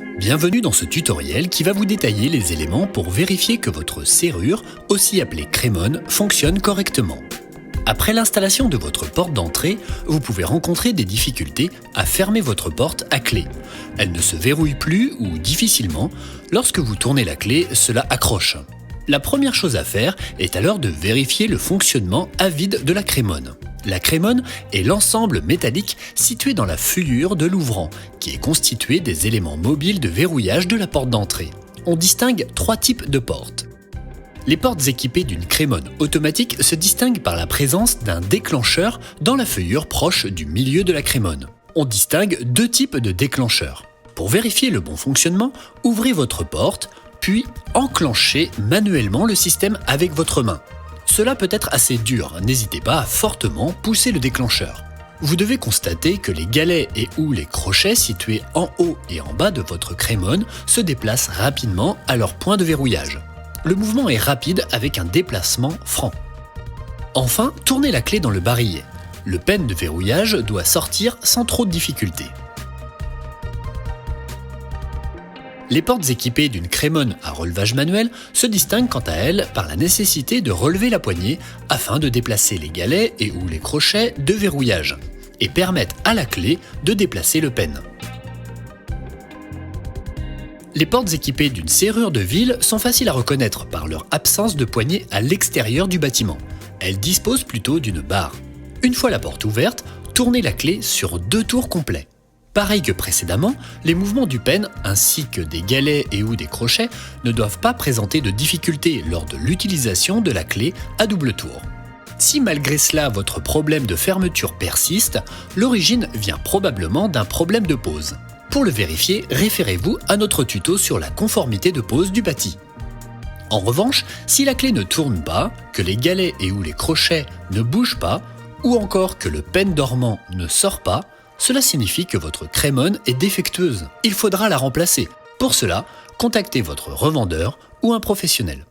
Bienvenue dans ce tutoriel qui va vous détailler les éléments pour vérifier que votre serrure, aussi appelée crémone, fonctionne correctement. Après l'installation de votre porte d'entrée, vous pouvez rencontrer des difficultés à fermer votre porte à clé. Elle ne se verrouille plus ou difficilement. Lorsque vous tournez la clé, cela accroche. La première chose à faire est alors de vérifier le fonctionnement à vide de la crémone. La crémone est l'ensemble métallique situé dans la feuillure de l'ouvrant, qui est constitué des éléments mobiles de verrouillage de la porte d'entrée. On distingue trois types de portes. Les portes équipées d'une crémone automatique se distinguent par la présence d'un déclencheur dans la feuillure proche du milieu de la crémone. On distingue deux types de déclencheurs. Pour vérifier le bon fonctionnement, ouvrez votre porte, puis enclenchez manuellement le système avec votre main. Cela peut être assez dur, n'hésitez pas à fortement pousser le déclencheur. Vous devez constater que les galets et ou les crochets situés en haut et en bas de votre crémone se déplacent rapidement à leur point de verrouillage. Le mouvement est rapide avec un déplacement franc. Enfin, tournez la clé dans le barillet. Le pen de verrouillage doit sortir sans trop de difficulté. Les portes équipées d'une crémone à relevage manuel se distinguent quant à elles par la nécessité de relever la poignée afin de déplacer les galets et ou les crochets de verrouillage et permettent à la clé de déplacer le pen. Les portes équipées d'une serrure de ville sont faciles à reconnaître par leur absence de poignée à l'extérieur du bâtiment. Elles disposent plutôt d'une barre. Une fois la porte ouverte, tournez la clé sur 2 tours complets. Pareil que précédemment, les mouvements du pen ainsi que des galets et ou des crochets ne doivent pas présenter de difficultés lors de l'utilisation de la clé à double tour. Si malgré cela votre problème de fermeture persiste, l'origine vient probablement d'un problème de pose. Pour le vérifier, référez-vous à notre tuto sur la conformité de pose du bâti. En revanche, si la clé ne tourne pas, que les galets et ou les crochets ne bougent pas, ou encore que le pen dormant ne sort pas, cela signifie que votre crémone est défectueuse. Il faudra la remplacer. Pour cela, contactez votre revendeur ou un professionnel.